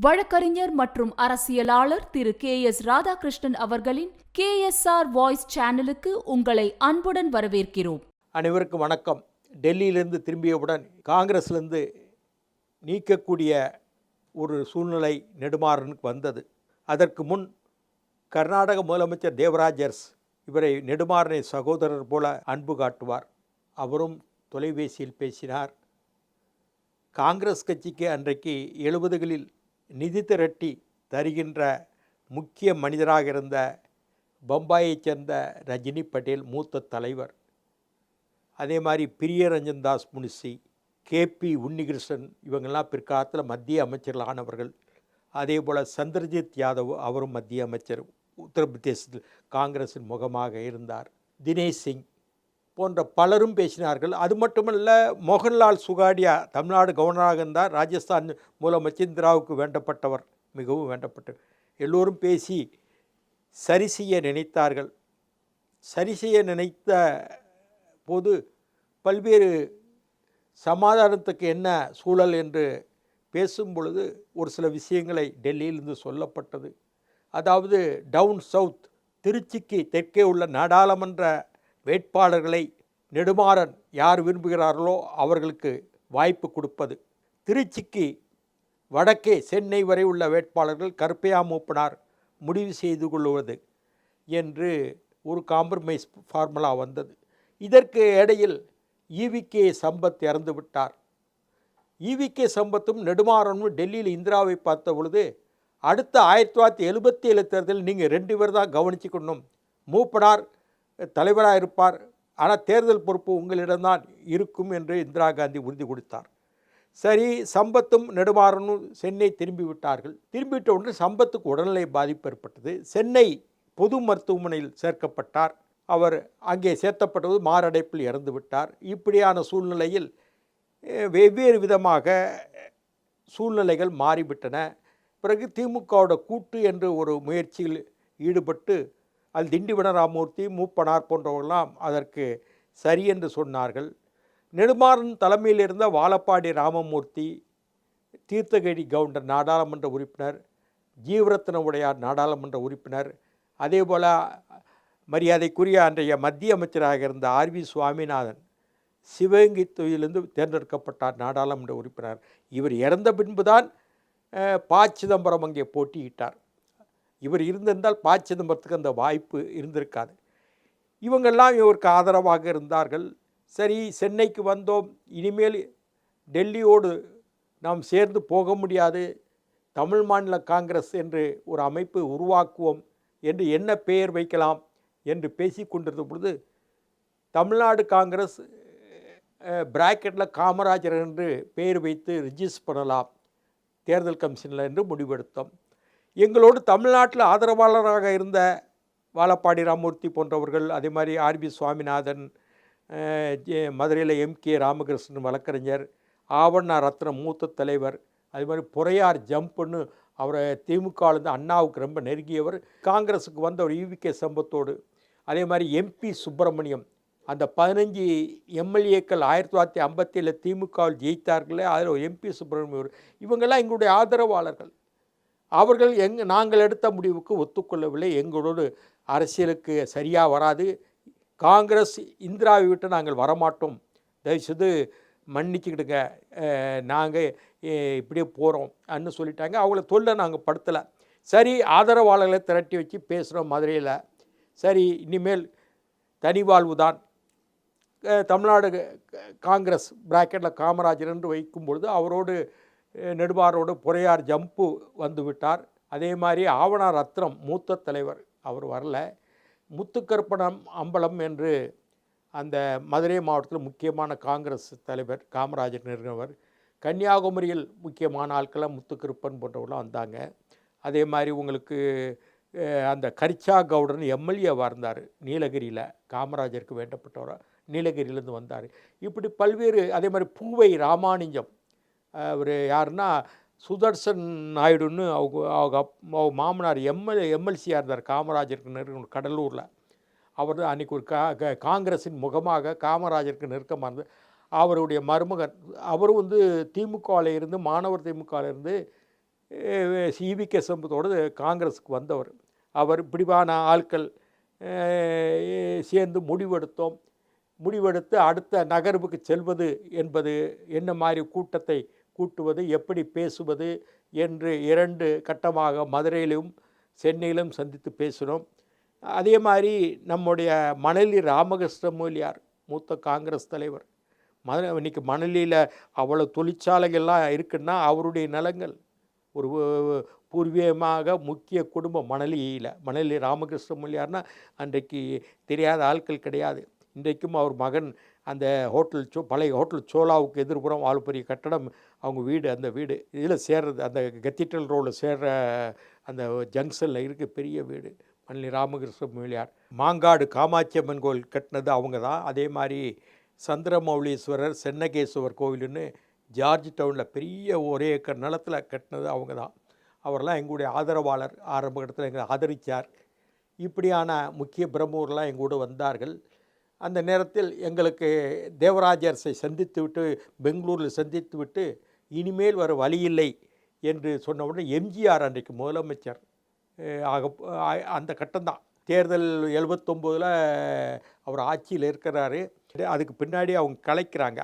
வழக்கறிஞர் மற்றும் அரசியலாளர் திரு KS ராதாகிருஷ்ணன் அவர்களின் KSR வாய்ஸ் சேனலுக்கு உங்களை அன்புடன் வரவேற்கிறோம். அனைவருக்கும் வணக்கம். டெல்லியிலிருந்து திரும்பியவுடன் காங்கிரஸ்லேருந்து நீக்கக்கூடிய ஒரு சூழ்நிலை நெடுமாறனுக்கு வந்தது. அதற்கு முன் கர்நாடக முதலமைச்சர் தேவராஜர்ஸ் இவரை நெடுமாறனை சகோதரர் போல அன்பு காட்டுவார். அவரும் தொலைபேசியில் பேசினார். காங்கிரஸ் கட்சிக்கு அன்றைக்கு 70களில் நிதி திரட்டி தருகின்ற முக்கிய மனிதராக இருந்த பம்பாயைச் சேர்ந்த ரஜினி பட்டேல் மூத்த தலைவர். அதே மாதிரி பிரியரஞ்சன் தாஸ் முன்ஷி, KP உன்னிகிருஷ்ணன் இவங்கெல்லாம் பிற்காலத்தில் மத்திய அமைச்சர்கள் ஆனவர்கள். அதே போல் சந்திரஜித் யாதவ் அவரும் மத்திய அமைச்சர், உத்தரப்பிரதேசத்தில் காங்கிரஸின் முகமாக இருந்தார். தினேஷ் சிங் போன்ற பலரும் பேசினார்கள். அது மட்டுமல்ல, மோகன்லால் சுகாடியா தமிழ்நாடு கவர்னராக இருந்தார். ராஜஸ்தான் முதலமைச்சர் இந்திராவுக்கு வேண்டப்பட்டவர், மிகவும் வேண்டப்பட்டவர். எல்லோரும் பேசி சரி செய்ய நினைத்தார்கள். சரி செய்ய நினைத்த போது பல்வேறு சமாதானத்துக்கு என்ன சூழல் என்று பேசும் பொழுது ஒரு சில விஷயங்களை டெல்லியிலிருந்து சொல்லப்பட்டது. அதாவது டவுன் சவுத் திருச்சிக்கு தெற்கே உள்ள நாடாளுமன்ற வேட்பாளர்களை நெடுமாறன் யார் விரும்புகிறார்களோ அவர்களுக்கு வாய்ப்பு கொடுப்பது, திருச்சிக்கு வடக்கே சென்னை வரை உள்ள வேட்பாளர்கள் கருப்பையா மூப்பனார் முடிவு செய்து கொள்வது என்று ஒரு காம்ப்ரமைஸ் ஃபார்முலா வந்தது. இதற்கு இடையில் EVK சம்பத் இறந்து விட்டார். EVK சம்பத்தும் நெடுமாறனும் டெல்லியில் இந்திராவை பார்த்த பொழுது, அடுத்த 1977 தேர்தலில் நீங்கள் 2 பேர் தான் கவனிச்சுக்கணும், மூப்பனார் தலைவராக இருப்பார், ஆனால் தேர்தல் பொறுப்பு உங்களிடம்தான் இருக்கும் என்று இந்திரா காந்தி உறுதி கொடுத்தார். சரி, சம்பத்தும் நெடுமாறனும் சென்னை திரும்பிவிட்டார்கள். திரும்பிவிட்ட உடனே சம்பத்துக்கு உடல்நிலை பாதிப்பு ஏற்பட்டது. சென்னை பொது மருத்துவமனையில் சேர்க்கப்பட்டார். அவர் அங்கே சேர்த்தப்பட்டது மாரடைப்பில் இறந்து விட்டார். இப்படியான சூழ்நிலையில் வெவ்வேறு விதமாக சூழ்நிலைகள் மாறிவிட்டன. பிறகு திமுகவோட கூட்டு என்று ஒரு முயற்சியில் ஈடுபட்டு அது திண்டிவன ராமமூர்த்தி, மூப்பனார் போன்றவர்களாம் அதற்கு சரி என்று சொன்னார்கள். நெடுமாறன் தலைமையில் இருந்த வாழப்பாடி ராமமூர்த்தி, தீர்த்தகிரி கவுண்டர் நாடாளுமன்ற உறுப்பினர், ஜீவரத்ன உடையார் நாடாளுமன்ற உறுப்பினர், அதே போல் மரியாதைக்குரிய அன்றைய மத்திய அமைச்சராக இருந்த RV சுவாமிநாதன் சிவகங்கை தொகுதியிலிருந்து தேர்ந்தெடுக்கப்பட்டார் நாடாளுமன்ற உறுப்பினர். இவர் இறந்த பின்புதான் சிதம்பரம் அங்கே போட்டியிட்டார். இவர் இருந்திருந்தால் சிதம்பரத்துக்கு அந்த வாய்ப்பு இருந்திருக்காது. இவங்கெல்லாம் இவருக்கு ஆதரவாக இருந்தார்கள். சரி, சென்னைக்கு வந்தோம், இனிமேல் டெல்லியோடு நாம் சேர்ந்து போக முடியாது, தமிழ் மாநில காங்கிரஸ் என்று ஒரு அமைப்பு உருவாக்குவோம் என்று என்ன பெயர் வைக்கலாம் என்று பேசி கொண்டிருந்த பொழுது, தமிழ்நாடு காங்கிரஸ் பிராக்கெட்டில் காமராஜர் என்று பெயர் வைத்து ரிஜிஸ்டர் பண்ணலாம் தேர்தல் கமிஷனில் என்று முடிவெடுத்தோம். எங்களோடு தமிழ்நாட்டில் ஆதரவாளராக இருந்த வாழப்பாடி ராமமூர்த்தி போன்றவர்கள், அதே மாதிரி RV சுவாமிநாதன், மதுரையில் MK ராமகிருஷ்ணன் வழக்கறிஞர், ஆவண்ணா ரத்னம் மூத்த தலைவர், அதே மாதிரி பொறையார் ஜம்புன்னு அவரை திமுகவிலிருந்து அண்ணாவுக்கு ரொம்ப நெருங்கியவர், காங்கிரஸுக்கு வந்த ஒரு EVK சம்பத்தோடு, அதே மாதிரி MP சுப்பிரமணியம், அந்த 15 MLAக்கள் 1957 திமுகவில் ஜெயித்தார்களே, அதில் ஒரு MP சுப்பிரமணியம், இவங்கெல்லாம் எங்களுடைய ஆதரவாளர்கள். அவர்கள் நாங்கள் எடுத்த முடிவுக்கு ஒத்துக்கொள்ளவில்லை. எங்களோடு அரசியலுக்கு சரியாக வராது, காங்கிரஸ் இந்திராவை விட்டு நாங்கள் வரமாட்டோம், தயவுசெய்து மன்னிச்சுக்கிடுங்க, நாங்கள் இப்படியே போகிறோம் அன்னு சொல்லிட்டாங்க. அவங்கள தொல்லை நாங்கள் படுத்தலை. சரி, ஆதரவாளர்களை திரட்டி வச்சு பேசுகிறோம் மதுரையில். சரி, இனிமேல் தனிவாழ்வு தான். தமிழ்நாடு காங்கிரஸ் பிராக்கெட்டில் காமராஜர் என்று வைக்கும்பொழுது அவரோடு நெடுமாறோடு பொறையார் ஜம்பு வந்து விட்டார். அதே மாதிரி ஆவணா ரத்னம் மூத்த தலைவர், அவர் வரல. முத்துக்கருப்பணம் அம்பலம் என்று அந்த மதுரை மாவட்டத்தில் முக்கியமான காங்கிரஸ் தலைவர், காமராஜர் நெருங்கினவர். கன்னியாகுமரியில் முக்கியமான ஆட்களாக முத்துக்கருப்பன் போன்றவர்களாம் வந்தாங்க. அதே மாதிரி உங்களுக்கு அந்த கரிச்சா கவுடன் MLAவாக இருந்தார் நீலகிரியில், காமராஜருக்கு வேண்டப்பட்டவராக நீலகிரியிலேருந்து வந்தார். இப்படி பல்வேறு, அதே மாதிரி பூவை ராமானுஜம், அவர் யாருன்னா சுதர்சன் நாயுடுன்னு அவங்க மாமனார் MLCயாக இருந்தார் காமராஜருக்கு நெருங்க கடலூரில். அவர் அன்றைக்கி ஒரு காங்கிரஸின் முகமாக காமராஜருக்கு நெருக்கமாக இருந்தது. அவருடைய மருமகன், அவரும் திமுகவில் இருந்து, மாணவர் திமுகவில் இருந்து ஈவிகே சம்பத்தோடு காங்கிரஸுக்கு வந்தவர். அவர் இப்படிவான ஆட்கள் சேர்ந்து முடிவெடுத்து அடுத்த நகர்வுக்கு செல்வது என்பது என்ன மாதிரி கூட்டத்தை கூட்டுவது, எப்படி பேசுவது என்று 2 கட்டமாக மதுரையிலும் சென்னையிலும் சந்தித்து பேசினோம். அதே மாதிரி நம்முடைய மணலி ராமகிருஷ்ண முதலியார், மூத்த காங்கிரஸ் தலைவர், இன்றைக்கி மணலியில் அவ்வளோ தொழிற்சாலைகள்லாம் இருக்குன்னா அவருடைய நிலங்கள். ஒரு பூர்வீகமாக முக்கிய குடும்பம் மணலி ராமகிருஷ்ண முதலியார்னால் அன்றைக்கு தெரியாத ஆட்கள் கிடையாது. இன்றைக்கும் அவர் மகன் அந்த பழைய ஹோட்டல் சோலாவுக்கு எதிர்புறம் ஆள் பெரிய கட்டடம் அவங்க வீடு. அந்த வீடு இதில் சேர்றது, அந்த கத்தீட்ரல் ரோடில் சேர்ற அந்த ஜங்ஷனில் இருக்க பெரிய வீடு மணலி ராமகிருஷ்ண முதலியார். மாங்காடு காமாட்சி அம்மன் கோவில் கட்டினது அவங்க தான். அதே மாதிரி சந்திரமௌலீஸ்வரர் சென்னகேஸ்வரர் கோவிலுன்னு ஜார்ஜ் டவுனில் பெரிய ஒரே ஏக்கர் நிலத்தில் கட்டினது அவங்க தான். அவரெல்லாம் எங்களுடைய ஆதரவாளர். ஆரம்ப கட்டத்தில் எங்களை ஆதரித்தார். இப்படியான முக்கிய பிரமுகர்லாம் எங்கூட வந்தார்கள். அந்த நேரத்தில் எங்களுக்கு தேவராஜ அரசை சந்தித்து விட்டு, பெங்களூரில் சந்தித்து விட்டு, இனிமேல் வர வழியில்லை என்று சொன்ன உடனே எம்ஜிஆர் அன்றைக்கு முதலமைச்சர் அந்த கட்டம்தான். தேர்தல் 79 அவர் ஆட்சியில் இருக்கிறாரு. அதுக்கு பின்னாடி அவங்க கலைக்கிறாங்க.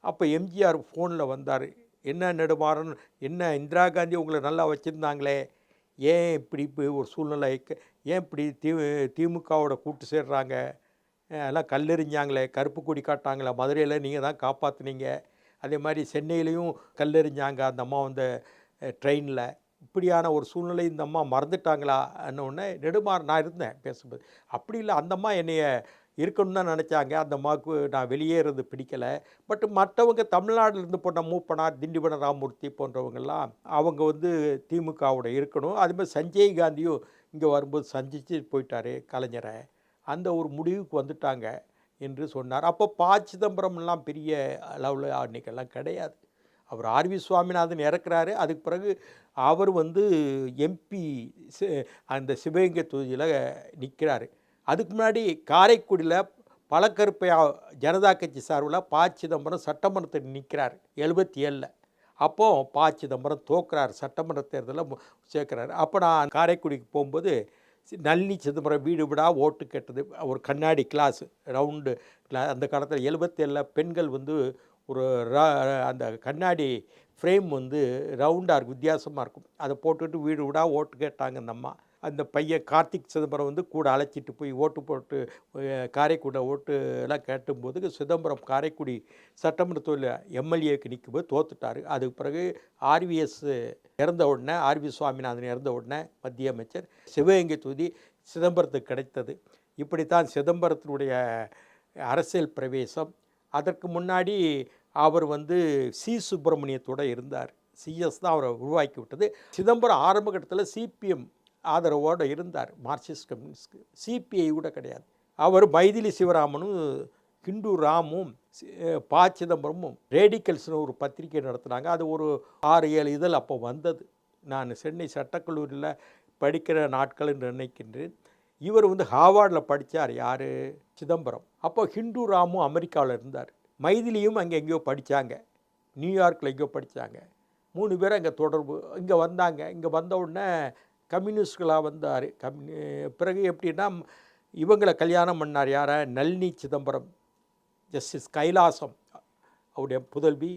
அப்போ எம்ஜிஆர் ஃபோனில் வந்தார். என்ன நெடுமாறன், என்ன இந்திரா காந்தி உங்களை நல்லா வச்சுருந்தாங்களே, ஏன் இப்படி ஒரு சூழ்நிலை, ஏன் இப்படி திமுகவோட கூட்டு சேர்றாங்க, எல்லாம் கல்லெறிஞ்சாங்களே, கருப்பு கொடி காட்டாங்களே, மதுரையில் நீங்கள் தான் காப்பாற்றுனீங்க, அதே மாதிரி சென்னையிலையும் கல்லெறிஞ்சாங்க அந்த அம்மா ட்ரெயினில், இப்படியான ஒரு சூழ்நிலை இந்த அம்மா மறந்துட்டாங்களா உடனே நெடுமாறன், நான் இருந்தேன் பேசும்போது, அப்படி இல்லை, அந்த அம்மா என்னைய இருக்கணும்னு தான் நினச்சாங்க, அந்த அம்மாவுக்கு நான் வெளியேறது பிடிக்கலை. பட் மற்றவங்க தமிழ்நாட்டிலேருந்து போன மூப்பனார், திண்டிவன ராமூர்த்தி போன்றவங்கெல்லாம் அவங்க திமுகவோட இருக்கணும். அதுமாதிரி சஞ்சய் காந்தியும் இங்கே வரும்போது சந்தித்து போயிட்டார் கலைஞரை, அந்த ஒரு முடிவுக்கு வந்துட்டாங்க என்று சொன்னார். அப்போ சிதம்பரம்லாம் பெரிய அளவில் அன்றைக்கெல்லாம் கிடையாது. அவர் ஆர்வி சுவாமிநாதன் இறக்குறாரு. அதுக்கு பிறகு அவர் எம்பி அந்த சிவகங்கை தொகுதியில் நிற்கிறார். அதுக்கு முன்னாடி காரைக்குடியில் பழக்கருப்பையா ஜனதா கட்சி சார்பில் சிதம்பரம் சட்டமன்றத்தில் நிற்கிறார் 77. அப்போது சிதம்பரம் தோக்குறார், சட்டமன்ற தேர்தலில் சேர்க்குறாரு. அப்போ நான் காரைக்குடிக்கு போகும்போது நளினி சிதம்பரம் வீடு வீடாக ஓட்டு கேட்டது. ஒரு கண்ணாடி கிளாஸ், ரவுண்டு கிளாஸ். அந்த காலத்தில் 77 பெண்கள் ஒரு அந்த கண்ணாடி ஃப்ரேம் ரவுண்டாக இருக்கும், வித்தியாசமாக இருக்கும். அதை போட்டுக்கிட்டு வீடு வீடாக ஓட்டு கேட்டாங்க அந்த அம்மா. அந்த பையன் கார்த்திக் சிதம்பரம் கூட அழைச்சிட்டு போய் ஓட்டு போட்டு காரைக்குடி ஓட்டு எல்லாம் கேட்டும்போது சிதம்பரம் காரைக்குடி சட்டமன்ற தொழில் எம்எல்ஏக்கு நிற்கும்போது தோத்துட்டார். அதுக்கு பிறகு ஆர்விஎஸ் இறந்த உடனே, ஆர்வி சுவாமிநாதன் இறந்த உடனே மத்திய அமைச்சர், சிவகங்கை தொகுதி சிதம்பரத்துக்கு கிடைத்தது. இப்படித்தான் சிதம்பரத்தினுடைய அரசியல் பிரவேசம். அதற்கு முன்னாடி அவர் சி சுப்பிரமணியத்தோடு இருந்தார். சிஎஸ் தான் அவரை உருவாக்கி விட்டது. சிதம்பரம் ஆரம்ப கட்டத்தில் சிபிஎம் ஆதரவோடு இருந்தார், மார்க்சிஸ்ட் கம்யூனிஸ்ட்க்கு. சிபிஐ கூட கிடையாது. அவர் மைதிலி சிவராமனும் ஹிந்து ராமும் சிதம்பரமும் ரேடிக்கல்ஸ்னு ஒரு பத்திரிகை நடத்துனாங்க. அது ஒரு 6-7 இதழ் அப்போ வந்தது. நான் சென்னை சட்டக்கல்லூரியில் படிக்கிற நாட்கள் என்று நினைக்கின்றேன். இவர் ஹார்வார்டில் படித்தார், யார், சிதம்பரம். அப்போ ஹிந்து ராமும் அமெரிக்காவில் இருந்தார். மைதிலியும் அங்கே எங்கேயோ படித்தாங்க, நியூயார்க்கில் எங்கேயோ படித்தாங்க. 3 பேரும் அங்கே தொடர்பு. இங்கே வந்தாங்க. இங்கே வந்த உடனே கம்யூனிஸ்டுகளாக வந்தார். பிறகு எப்படின்னா இவங்களை கல்யாணம் பண்ணார். யாரை, நளினி சிதம்பரம், ஜஸ்டிஸ் கைலாசம் அவருடைய புதல்வி,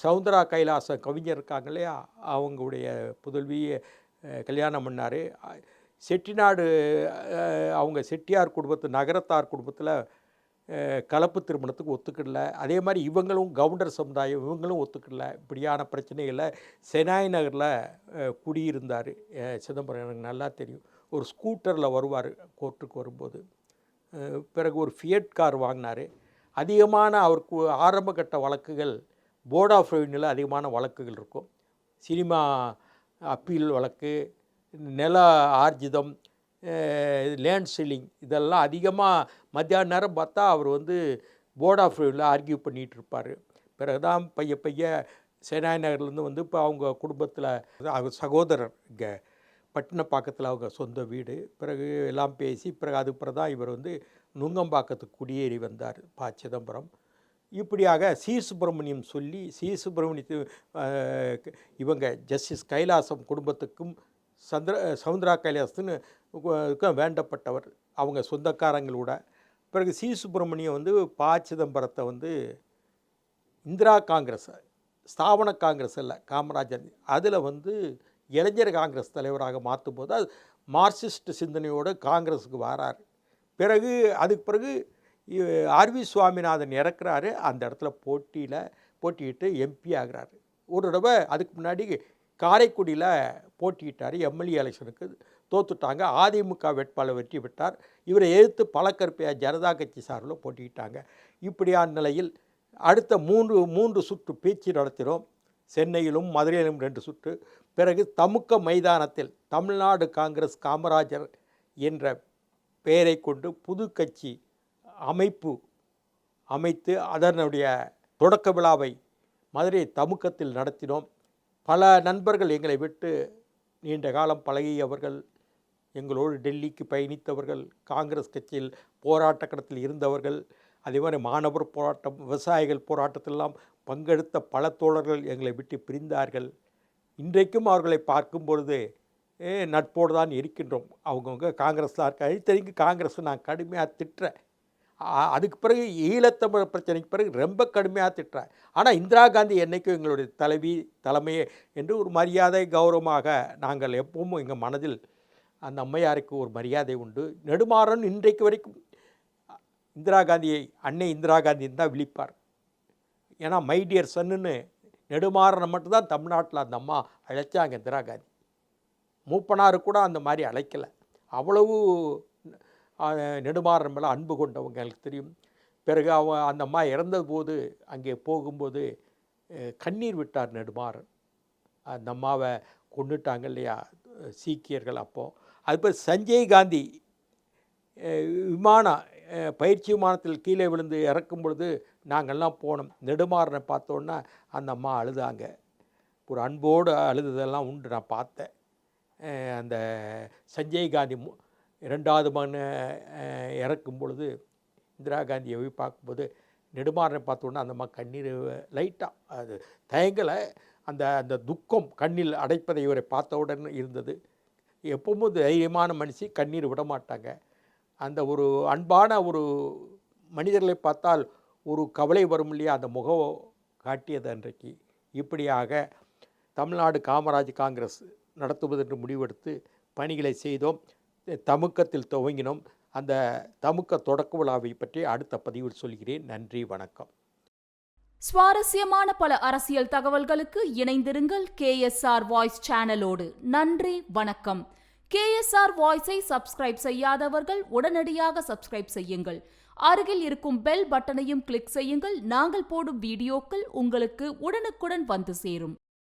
சவுந்தரா கைலாசம் கவிஞர் இருக்காங்க இல்லையா, அவங்களுடைய புதல்வியை கல்யாணம் பண்ணார். செட்டிநாடு அவங்க செட்டியார் குடும்பத்து, நகரத்தார் குடும்பத்தில் கலப்பு திருமணத்துக்கு ஒத்துக்கிடல. அதே மாதிரி இவங்களும் கவுண்டர் சமுதாயம், இவங்களும் ஒத்துக்கிடல. இப்படியான பிரச்சனைகளை செனாய் நகரில் குடியிருந்தார் சிதம்பரம். எனக்கு நல்லா தெரியும். ஒரு ஸ்கூட்டரில் வருவார் கோர்ட்டுக்கு வரும்போது. பிறகு ஒரு ஃபியட் கார் வாங்கினார். அதிகமான அவருக்கு ஆரம்ப கட்ட வழக்குகள் போர்ட் ஆஃப் ரெவென்யூவில் அதிகமான வழக்குகள் இருக்கும். சினிமா அப்பீல் வழக்கு, நில ஆர்ஜிதம், லேண்ட் சீலிங், இதெல்லாம் அதிகமாக மத்தியான நேரம் பார்த்தா அவர் போர்ட் ஆஃப் ரெவென்யூவில் ஆர்கியூ பண்ணிகிட்டு இருப்பார். பிறகு தான் பைய செனாய் நகர்லேருந்து இப்போ அவங்க குடும்பத்தில் அவர் சகோதரர் இங்கே பட்டினப்பாக்கத்தில் அவங்க சொந்த வீடு. பிறகு எல்லாம் பேசி பிறகு அதுக்கு பிறகு தான் இவர் நுங்கம்பாக்கத்துக்கு குடியேறி வந்தார் சிதம்பரம். இப்படியாக சி சுப்பிரமணியம் சொல்லி சுப்பிரமணியத்து இவங்க ஜஸ்டிஸ் கைலாசம் குடும்பத்துக்கும் சவுந்தரா கைலாசத்துன்னு வேண்டப்பட்டவர், அவங்க சொந்தக்காரங்களோட. பிறகு சி சுப்பிரமணியம் வந்து ப சிதம்பரத்தை வந்து இந்திரா காங்கிரஸ், ஸ்தாபன காங்கிரஸ் இல்லை காமராஜர், அதில் வந்து இளைஞர் காங்கிரஸ் தலைவராக மாற்றும் போது அது மார்க்சிஸ்ட் சிந்தனையோடு காங்கிரஸுக்கு வராரு. பிறகு அதுக்கு பிறகு ஆர்வி சுவாமிநாதன் இறக்குறாரு. அந்த இடத்துல போட்டியிட்டு எம்பி ஆகிறாரு. ஒரு தடவை அதுக்கு முன்னாடி காரைக்குடியில் போட்டியிட்டார், எம்எல்ஏ எலெக்ஷனுக்கு தோத்துட்டாங்க. அதிமுக வேட்பாளர் வெற்றி பெற்றார். இவரை எதிர்த்து பழக்கற்பையா ஜனதா கட்சி சார்பில் போட்டிக்கிட்டாங்க. இப்படியான நிலையில் அடுத்த மூன்று சுற்று பேச்சு நடத்தினோம். சென்னையிலும் மதுரையிலும் 2 சுற்று. பிறகு தமுக்க மைதானத்தில் தமிழ்நாடு காங்கிரஸ் காமராஜர் என்ற பெயரை கொண்டு புது கட்சி அமைத்து அதனுடைய தொடக்க விழாவை மதுரை தமுக்கத்தில் நடத்தினோம். பல நண்பர்கள் எங்களை விட்டு நீண்ட காலம் பழகியவர்கள், எங்களோடு டெல்லிக்கு பயணித்தவர்கள், காங்கிரஸ் கட்சியில் போராட்ட களத்தில் இருந்தவர்கள், அதே மாதிரி மாணவர் போராட்டம், விவசாயிகள் போராட்டத்திலெல்லாம் பங்கெடுத்த பல தோழர்கள் எங்களை விட்டு பிரிந்தார்கள். இன்றைக்கும் அவர்களை பார்க்கும் பொழுது நட்போடு தான் இருக்கின்றோம். அவங்கவுங்க காங்கிரஸில் இருக்காங்க. இத்தனைக்கு காங்கிரஸை நான் கடுமையாக திட்டுறேன். அதுக்கு பிறகு ஈழத்தமிழ் பிரச்சனைக்கு பிறகு ரொம்ப கடுமையாக திட்டுறேன். ஆனால் இந்திரா காந்தி என்றைக்கும் எங்களுடைய தலைமையே என்று ஒரு மரியாதை கௌரவமாக நாங்கள் எப்பவும் எங்கள் மனதில் அந்த அம்மையாருக்கு ஒரு மரியாதை உண்டு. நெடுமாறன் இன்றைக்கு வரைக்கும் அன்னை இந்திரா காந்தின்னு தான் விழிப்பார். ஏன்னா மை டியர் சன்னுன்னு நெடுமாறனை மட்டும்தான் தமிழ்நாட்டில் அந்த அம்மா அழைச்சாங்க இந்திரா காந்தி. மூப்பனாரு கூட அந்த மாதிரி அழைக்கலை. அவ்வளவு நெடுமாறன் மேலே அன்பு கொண்டவங்க எனக்கு தெரியும். பிறகு அந்த அம்மா இறந்தபோது அங்கே போகும்போது கண்ணீர் விட்டார் நெடுமாறன். அந்த அம்மாவை கொண்டுட்டாங்க இல்லையா சீக்கியர்கள். அப்போது அதுபோல் சஞ்சய் காந்தி பயிற்சி விமானத்தில் கீழே விழுந்து இறக்கும் பொழுது நாங்கள்லாம் போனோம். நெடுமாறனை பார்த்தோன்னா அந்த அம்மா அழுதாங்க. ஒரு அன்போடு அழுததெல்லாம் உண்டு, நான் பார்த்தேன். அந்த சஞ்சய் காந்தி 2வது மகன் இறக்கும் பொழுது இந்திரா காந்தியை போய் பார்க்கும்போது நெடுமாறனை பார்த்தோன்னா அந்த அம்மா கண்ணீர் லைட்டாக அது தயங்கலை. அந்த துக்கம் கண்ணில் அடைப்பதை இவரை பார்த்தவுடன் இருந்தது. எப்பவும் தைரியமான மனுஷி, கண்ணீர் விட மாட்டாங்க. அந்த ஒரு அன்பான ஒரு மனிதர்களை பார்த்தால் ஒரு கவலை வரும் இல்லையா, அந்த முகம் காட்டியது அன்றைக்கு. இப்படியாக தமிழ்நாடு காமராஜ் காங்கிரஸ் நடத்துவதென்று முடிவெடுத்து பணிகளை செய்தோம். தமுக்கத்தில் துவங்கினோம். அந்த தமுக்க தொடக்க விழாவை பற்றி அடுத்த பதிவில் சொல்கிறேன். நன்றி, வணக்கம். சுவாரஸ்யமான பல அரசியல் தகவல்களுக்கு இணைந்திருங்கள் KSR வாய்ஸ் சேனலோடு. நன்றி, வணக்கம். KSR வாய்ஸை சப்ஸ்கிரைப் செய்யாதவர்கள் உடனடியாக சப்ஸ்கிரைப் செய்யுங்கள். அருகில் இருக்கும் பெல் பட்டனையும் கிளிக் செய்யுங்கள். நாங்கள் போடும் வீடியோக்கள் உங்களுக்கு உடனுக்குடன் வந்து சேரும்.